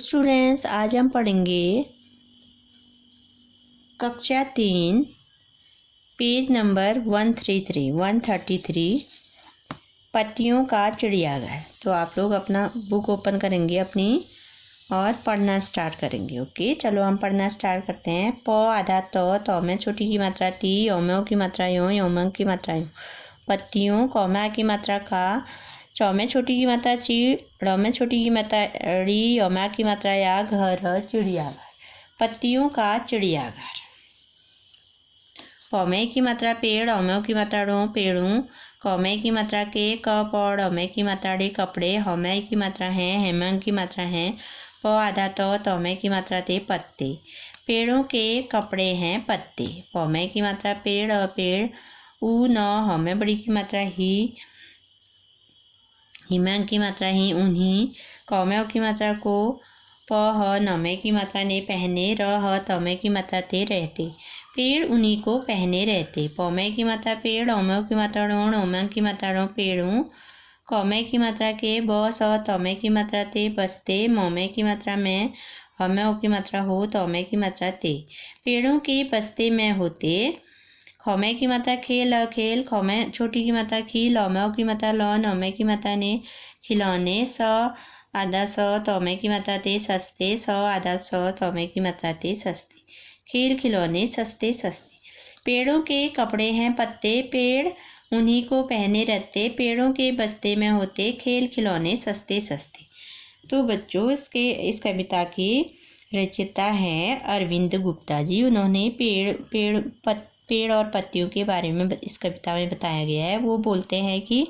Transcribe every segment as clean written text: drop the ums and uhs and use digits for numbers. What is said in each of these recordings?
Students, आज हम पढ़ेंगे कक्षा 3 पेज नंबर 133 पत्तियों का चिड़ियाघर। तो आप लोग अपना बुक ओपन करेंगे अपनी और पढ़ना स्टार्ट करेंगे। ओके, चलो हम पढ़ना स्टार्ट करते हैं। प आधा तो में छोटी की मात्रा ती, यों की मात्रा यों, यों की मात्रा यों। पत्तियों, कौमा की मात्रा का, चौ में छोटी की मात्रा ची, ड़ में छोटी की मात्रा ड़ी, योमा की मात्रा या, घर चिड़ियाघर। पत्तियों का चिड़ियाघर। पौमे की मात्रा पेड़, औमे की मात्रा ड़ों, पेड़ों। कौमे की मात्रा के, क पौड़, औमे की मात्रा डे, कपड़े। हौमे की मात्रा है, हेमंग की मात्रा है। प आधा तो में की मात्रा ते, पत्ते। पेड़ों के कपड़े हैं पत्ते। पौमे की मात्रा पेड़, पेड़। ऊ न, हौमे बड़ी की मात्रा ही, हिमंग की मात्रा ही, उन्हीं। कौमे की मात्रा को, प ह, नौमे की मात्रा ने, पहने। र ह, तौमे की मात्रा ते, रहते। पेड़ उन्हीं को पहने रहते। पौमे की मात्रा पेड़, औमे की मात्रा ड़ों, औमे की मात्रा ड़ों, पेड़ों। कौमे की मात्रा के, ब स, तौमे की मात्रा ते, बसते। मौमे की मात्रा में, हौमे की मात्रा हो, तौमे की मात्रा ते। पेड़ों के बस्ते में होते। खौमे की मात्रा खेल, खेल। खौमे छोटी की मात्रा खील, औमे की मात्रा लौ, नौमे की मात्रा ने, खिलौने। स आधा स, तौमे की मात्रा ते, सस्ते। स आधा स, तौमे की मात्रा ते, सस्ते। खेल खिलौने, सस्ते सस्ते। पेड़ों के कपड़े हैं पत्ते, पेड़ उन्हीं को पहने रहते। पेड़ों के बस्ते में होते, खेल खिलौने, सस्ते सस्ते। तो बच्चों, इस कविता की रचयिता है अरविंद गुप्ता जी। उन्होंने पेड़ और पत्तियों के बारे में इस कविता में बताया गया है। वो बोलते हैं कि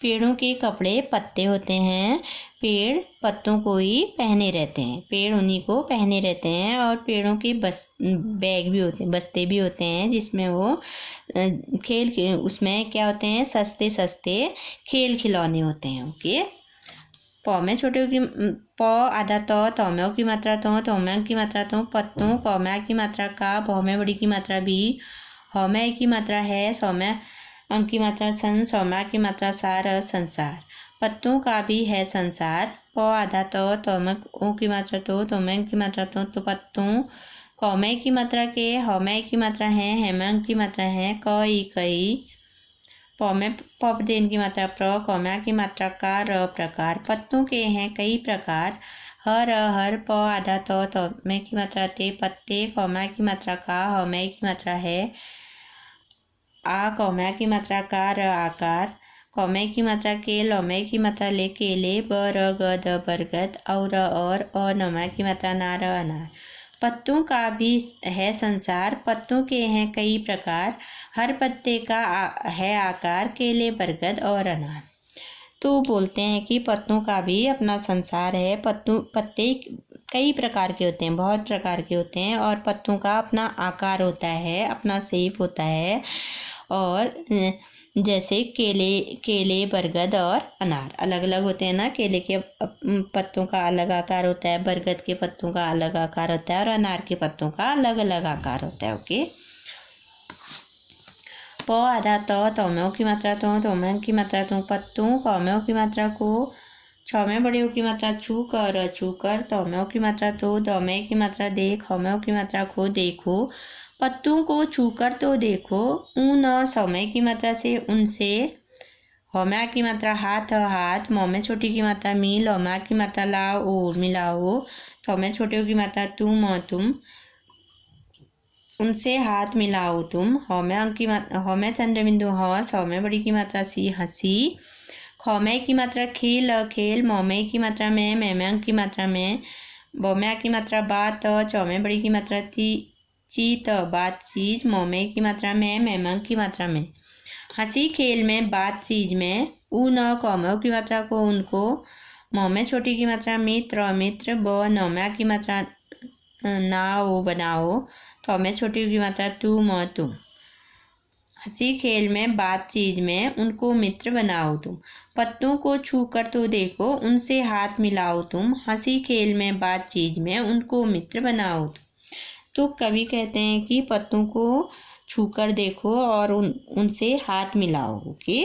पेड़ों के कपड़े पत्ते होते हैं, पेड़ पत्तों को ही पहने रहते हैं। पेड़ उन्हीं को पहने रहते हैं। और पेड़ों के बैग भी होते हैं, बस्ते भी होते हैं, जिसमें वो उसमें क्या होते हैं, सस्ते सस्ते खेल खिलौने होते हैं। ओके, प में छोटे की, प आधा तो में की मात्रा तोमे की मात्रा तो, पत्तों। कौमे की मात्रा का, भौ में बड़ी की मात्रा भी, हौमे की मात्रा है, सौमे अंक की मात्रा सन, सौमा की मात्रा सार, संसार। पत्तों का भी है संसार। प आधा तो में ओ की मात्रा तोमे की मात्रा तो पत्तों। कौमे की मात्रा के, हौमे की मात्रा है, हेमंग की मात्रा है, कई। पौमे पपदेन की मात्रा प्र, कौमा की मात्रा का, र प्रकार। पत्तों के हैं कई प्रकार। हर प आधा तो में की मात्रा ते, पत्ते। कौमा की मात्रा का, हौमे की मात्रा है, आ। कौमा की मात्रा का, र आकार। कौमे की मात्रा के, लौमे की मात्रा ले, केले। ब र ग द बरगद। और नौमा की मात्रा ना, र अनार। पत्तों का भी है संसार। पत्तों के हैं कई प्रकार। हर पत्ते का है आकार, केले, बरगद और अनार। तो बोलते हैं कि पत्तों का भी अपना संसार है। पत्ते कई प्रकार के होते हैं, बहुत प्रकार के होते हैं। और पत्तों का अपना आकार होता है, अपना शेप होता है। और जैसे केले, बरगद और अनार अलग अलग होते हैं ना। केले के पत्तों का अलग आकार होता है, बरगद के पत्तों का अलग आकार होता है, और अनार के पत्तों का अलग अलग आकार होता है। ओके, प आधा तो की मात्रा तोमे की मात्रा तो, पत्तों। कौमे की मात्रा को, छौ में बड़े की मात्रा छू कर। तौमे की मात्रा तो, दौमे की मात्रा देख, हौमे की मात्रा को, देखो। पत्तों को छूकर तो देखो। ऊन, सौमे की मात्रा से, उनसे। हौमा की मात्रा हाथ। मौमे छोटी की मात्रा मी, लौमा की मात्रा लाओ, और मिलाओ। तौमे छोटे की मात्रा तुम। उनसे हाथ मिलाओ तुम। हौमे चंद्रबिंदु ह, सौमे बड़ी की मात्रा सी, हंसी। खौमे की मात्रा खेल। मौमे की मात्रा में, मैमंग की मात्रा में। बौमे की मात्रा बात। चौमे बड़ी की मात्रा चीत, बात चीज। मौमे की मात्रा में, मैमंग की मात्रा में। हंसी खेल में, बात चीज में। न, कौमे की मात्रा को, उनको। मौमे छोटी की मात्रा मित्र। ब नौमा की मात्रा नाओ, बनाओ। तौमे छोटी की मात्रा तुम। हंसी खेल में, बात चीज में, उनको मित्र बनाओ तुम। पत्तों को छू कर तो देखो, उनसे हाथ मिलाओ तुम। हंसी खेल में, बात चीज में, उनको मित्र बनाओ तुम। तो कवि कहते हैं कि पत्तों को छूकर देखो और उनसे हाथ मिलाओ। ओके।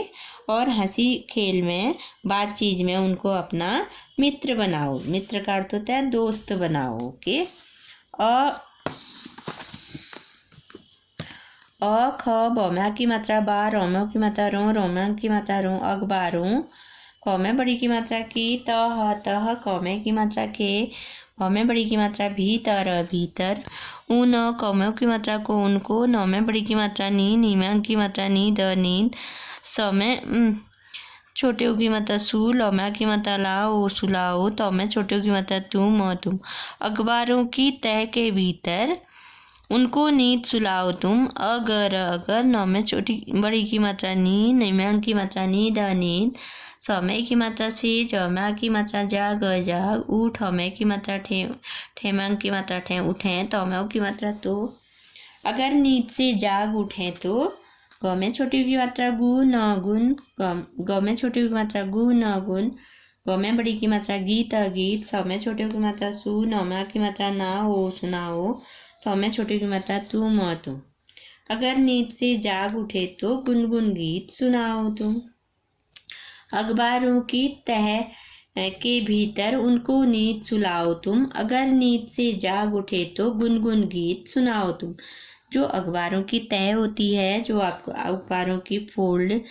और हंसी खेल में, बात चीज में उनको अपना मित्र बनाओ। मित्र का अर्थ होता है दोस्त बनाओ। ओके। ख बौम्या की मात्रा बा, रोम्यो की मात्रा रो, रोम्या की मात्रा रो, अखबारों। क में बड़ी की मात्रा की, तह, क में की मात्रा के, भ में बड़ी की मात्रा भीतर, भीतर। ऊन, कौम्यों की मात्रा को, उनको। न में बड़ी की मात्रा नी, नीम्या की मात्रा नींद, नींद। स में छोटे की मात्रा सु, लौम्या की मात्रा लाओ, सुलाओ। त में छोटे की मात्रा तुम। अखबारों की तह के भीतर, उनको नींद सुलाओ तुम। अगर, न में छोटी बड़ी की मात्रा नी, निम्या की मात्रा नींद, नींद। समय की मात्रा से, जम्या की मात्रा जाग, जाग। उठ, हमें की मात्रा ठेम्या की मात्रा ठे, उठे। तौम्या की मात्रा तो। अगर नींद से जाग उठे तो, ग में छोटी की मात्रा गु, न गुन। ग में छोटी की मात्रा गु, न गुन। ग में बड़ी की मात्रा गीत, गीत। स में छोटे की मात्रा सु, नौम्या की मात्रा ना, हो, सुनाओ। तो में छोटे की मात्रा तुम, तुम। अगर नींद से जाग उठे तो गुनगुन गीत सुनाओ तुम। अखबारों की तह के भीतर, उनको नींद सुलाओ तुम। अगर नींद से जाग उठे तो गुनगुन गीत सुनाओ तुम। जो अखबारों की तह होती है, जो आपको अखबारों की फोल्ड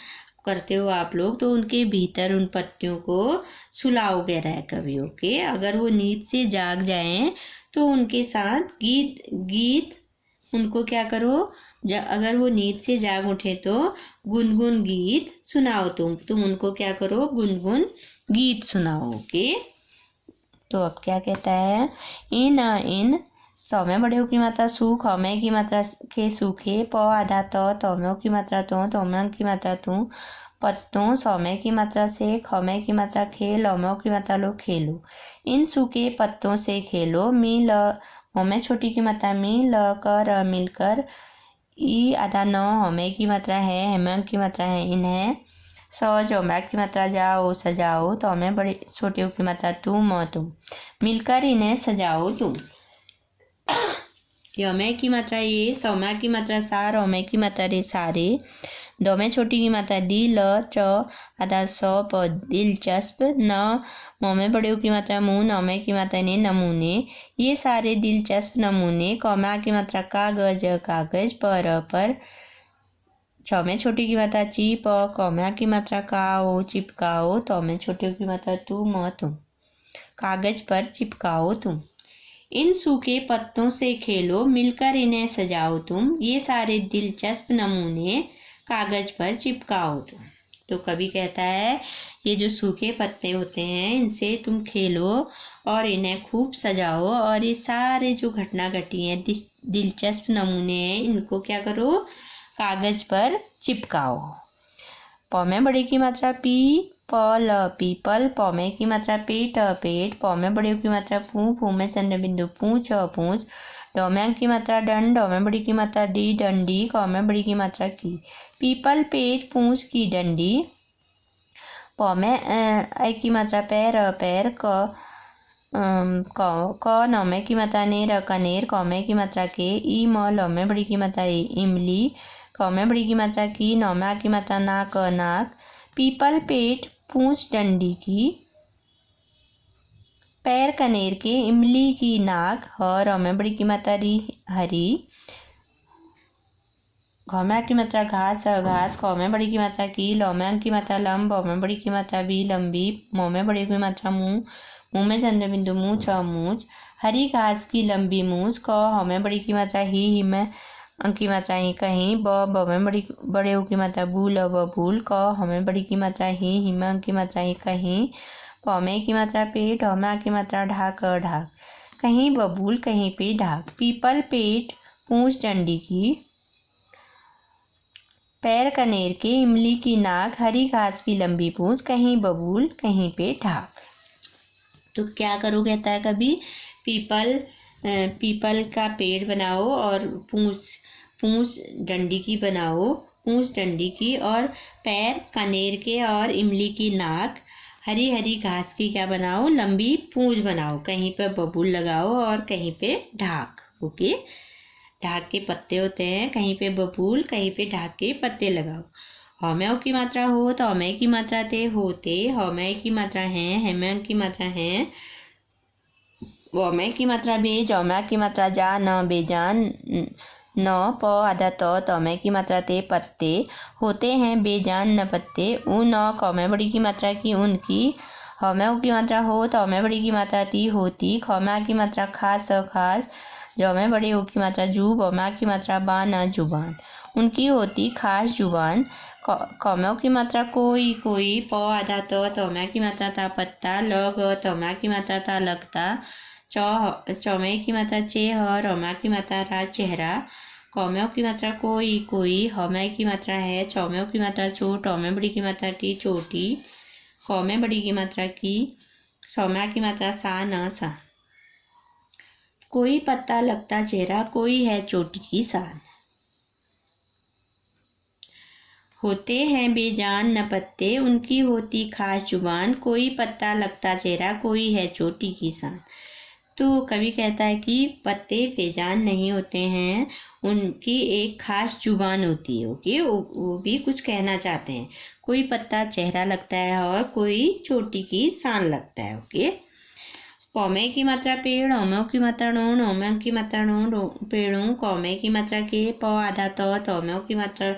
करते हो आप लोग, तो उनके भीतर उन पत्तियों को सुलाओगे रह कभी। ओके। अगर वो नींद से जाग जाएं तो उनके साथ गीत उनको क्या करो, अगर वो नींद से जाग उठे तो गुनगुन गीत सुनाओ तुम उनको क्या करो, गुनगुन गीत सुनाओ। ओके। तो अब क्या कहता है, इन सौ में बड़े की मात्रा सु, ख में की मात्रा के सूखे, प आधा तो में की मात्रा तो में की मात्रा तू, पत्तों। सौ में की मात्रा से, ख में की मात्रा खे, लौ में की मात्रा लो, खेलो। इन सूखे पत्तों से खेलो। मी ल में छोटी की मात्रा मी, ल कर मिलकर। ई आधा न हमें की मात्रा है, हेम की मात्रा है इन्हें। सौ जौम्या की मात्रा जाओ, सजाओ। तो में बड़ी छोटी की मात्रा तुम मिलकर इन्हें सजाओ तुम। यमे की मात्रा ये, सौम्या की मात्रा सा, रौमे की मात्रा रे, सारे। दो में छोटी की मात्रा दी, ल च आधा सौ, प दिलचस्प। न मौ में बड़े की मात्रा मुँह, नौमे की मात्रा ने, नमूने। ये सारे दिलचस्प नमूने। कौम्या की मात्रा कागज, कागज। पर। छ में छोटी की मात्रा ची, प कौम्या की मात्रा काओ, चिपकाओ। तो में छोटी की मात्रा तुम कागज पर चिपकाओ तुम। इन सूखे पत्तों से खेलो, मिलकर इन्हें सजाओ तुम। ये सारे दिलचस्प नमूने कागज पर चिपकाओ तुम। तो कवि कहता है, ये जो सूखे पत्ते होते हैं इनसे तुम खेलो और इन्हें खूब सजाओ, और ये सारे जो घटना घटी हैं, दिलचस्प नमूने हैं, इनको क्या करो, कागज पर चिपकाओ। प में बड़ी की मात्रा पी, पल पीपल। प में की मात्रा पेट, पेट। प में बड़ी की मात्रा फू में चंद्र बिंदु पूछ, पूछ। ड में की मात्रा डंड, ड में बड़ी की मात्रा डी, डंडी। क में बड़ी की मात्रा की, पीपल पेट पूछ की डंडी। प में ऐ की मात्रा पैर, पैर। क न में की मात्रा नेर, कनेर। क में की मात्रा के, ई म ल में बड़ी की मात्रा इमली। क में बड़ी की मात्रा की, नौ में की मात्रा नाक, नाक। पीपल पेट पूंछ डंडी की, पैर कनेर के, इमली की नाक। ह में बड़ी की मात्रा री, हरी। घ में की मात्रा घास, घास। ख में बड़ी की मात्रा की, लौ में की मात्रा लंब। में बड़ी की मात्रा भी, लंबी। मौ में बड़ी की मात्रा मुँह, मुँह में चंद्र बिंदु मूछ, मूछ। हरी घास की लंबी मूछ। क में बड़ी की मात्रा ही में की मात्रा ही, कहीं। ब में बड़े की मात्रा बूल, बबूल। क हमें बड़ी की मात्रा ही, हिम की मात्रा ही, कहीं। प में की मात्रा पेट, ह में की मात्रा ढाक, ढाक। कहीं बबूल, कहीं पे ढाक। पीपल पेट पूंछ डंडी की, पैर कनेर के, इमली की नाक। हरी घास की लंबी पूंछ, कहीं बबूल, कहीं पे ढाक। तो क्या करो कहता है कभी, पीपल का पेड़ बनाओ और पूंछ डंडी की बनाओ, पूंछ डंडी की। और पैर कनेर के और इमली की नाक। हरी हरी घास की क्या बनाओ, लंबी पूंछ बनाओ। कहीं पे बबूल लगाओ और कहीं पे ढाक। ओके। ढाक के पत्ते होते हैं, कहीं पे बबूल, कहीं पे ढाक के पत्ते लगाओ। हौमें की मात्रा हो तो हौमें की मात्रा ते होते, हौमें की मात्रा है, हेमें की मात्रा है, वौमें की मात्रा बे, जौमें की मात्रा जा, न बेजान, न प आधा तौमें की मात्रा ते पत्ते होते हैं बेजान न पत्ते, ऊ न कौमें बड़ी की मात्रा की उनकी, हौमें की मात्रा हो तो हौमें बड़ी की मात्रा ती होती, खौमें की मात्रा खास खास, जौमें बड़े हो की मात्रा जू, बौमें की मात्रा बा न जुबान, उनकी होती खास जुबान, कौमें की मात्रा कोई कोई, प आधा तौमें की मात्रा ता पत्ता, ल तौमें की मात्रा ता लगता, चौमें की मात्रा चेह, रौमें की मात्रा रा चेहरा, कौमें की मात्रा कोई कोई, हौमें की मात्रा है, चौमें की मात्रा चोट, हौमें बड़ी की मात्रा टी चोटी, कौमें बड़ी की मात्रा की, सौमें की मात्रा सा न सा, कोई पत्ता लगता चेहरा, कोई है चोटी की सान, होते हैं बेजान न पत्ते, उनकी होती खास जुबान, कोई पत्ता लगता चेहरा, कोई है चोटी की सान। तो कवि कहता है कि पत्ते बेजान नहीं होते हैं, उनकी एक खास जुबान होती है। ओके, वो भी कुछ कहना चाहते हैं। कोई पत्ता चेहरा लगता है और कोई चोटी की सान लगता है। ओके, पौमे की मात्रा पेड़, ओमों की मात्रा णों, ओमों की मात्रा णों पेड़ों, कौमे की मात्रा के, पौ आधा तौमों की मात्रा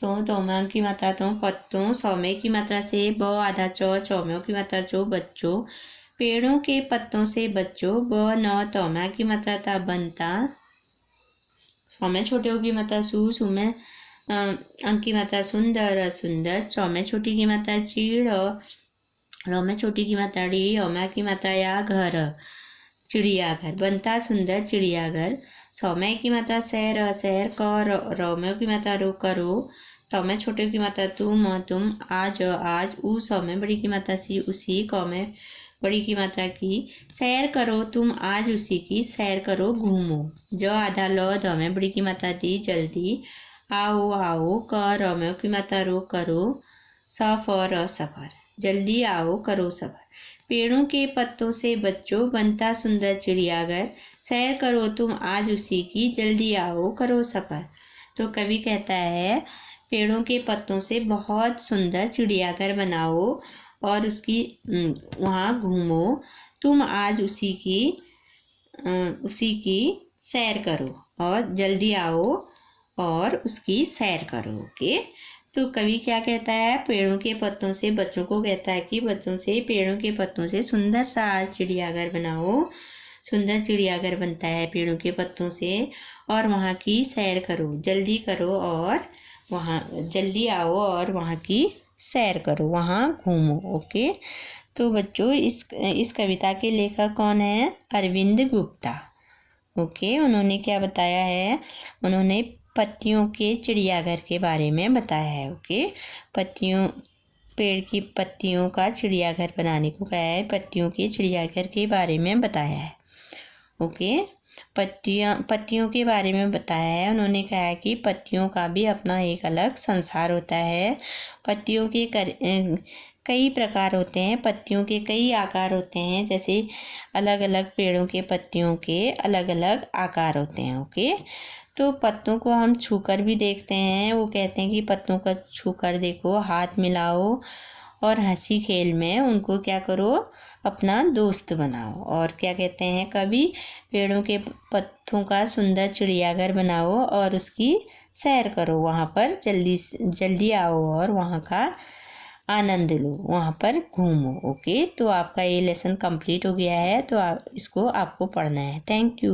तोमों की मात्रा तो पत्तों, सौमे की मात्रा से, ब आधा चौमों की मात्रा चो बच्चों, पेड़ों के पत्तों से बच्चों, ब न तौमा की मात्रा ता बनता, सौमे छोटे की मात्रा सुमे अंक की मात्रा सुंदर सुंदर, चौमे छोटी की मात्रा चीड़, रौमे छोटी की मात्रा डी, औमा की मात्रा या घर, चिड़ियाघर, बनता सुंदर चिड़ियाघर, सौमे की मात्रा सैर सैर, क रौमे की मात्रा रो करो, तौमे छोटे की मात्रा तुम आज आज, ऊ सौमे बड़ी की मात्रा सी उसी, कौमे बड़ी की मात्रा की, सैर करो तुम आज उसी की, सैर करो घूमो, ज आधा ल दौमे बड़ी की मात्रा दी जल्दी, आओ आओ, क रौमे की मात्रा रो करो, सफर सफर, जल्दी आओ करो सफर, पेड़ों के पत्तों से बच्चों, बनता सुंदर चिड़ियाघर, सैर करो तुम आज उसी की, जल्दी आओ करो सफर। तो कवि कहता है पेड़ों के पत्तों से बहुत सुंदर चिड़ियाघर बनाओ और उसकी वहाँ घूमो, तुम आज उसी की सैर करो और जल्दी आओ और उसकी सैर करो। ओके, तो कवि क्या कहता है, पेड़ों के पत्तों से बच्चों को कहता है कि बच्चों से पेड़ों के पत्तों से सुंदर सा चिड़ियाघर बनाओ, सुंदर चिड़ियाघर बनता है पेड़ों के पत्तों से, और वहाँ की सैर करो, जल्दी करो और वहाँ जल्दी आओ और वहाँ की सैर करो, वहाँ घूमो। ओके, तो बच्चों इस कविता के लेखक कौन है, अरविंद गुप्ता। ओके, उन्होंने क्या बताया है, उन्होंने पत्तियों के चिड़ियाघर के बारे में बताया है। ओके, पेड़ की पत्तियों का चिड़ियाघर बनाने को कहा है, पत्तियों के चिड़ियाघर के बारे में बताया है। ओके, पत्तियों के बारे में बताया है। उन्होंने कहा है कि पत्तियों का भी अपना एक अलग संसार होता है। पत्तियों के कई प्रकार होते हैं, पत्तियों के कई आकार होते हैं, जैसे अलग अलग पेड़ों के पत्तियों के अलग अलग आकार होते हैं। ओके, तो पत्तों को हम छूकर भी देखते हैं। वो कहते हैं कि पत्तों को छूकर देखो, हाथ मिलाओ और हंसी खेल में उनको क्या करो, अपना दोस्त बनाओ। और क्या कहते हैं कवि, पेड़ों के पत्तों का सुंदर चिड़ियाघर बनाओ और उसकी सैर करो, वहाँ पर जल्दी आओ और वहाँ का आनंद लो, वहाँ पर घूमो। ओके, तो आपका ये लेसन कंप्लीट हो गया है, तो इसको आपको पढ़ना है। Thank you.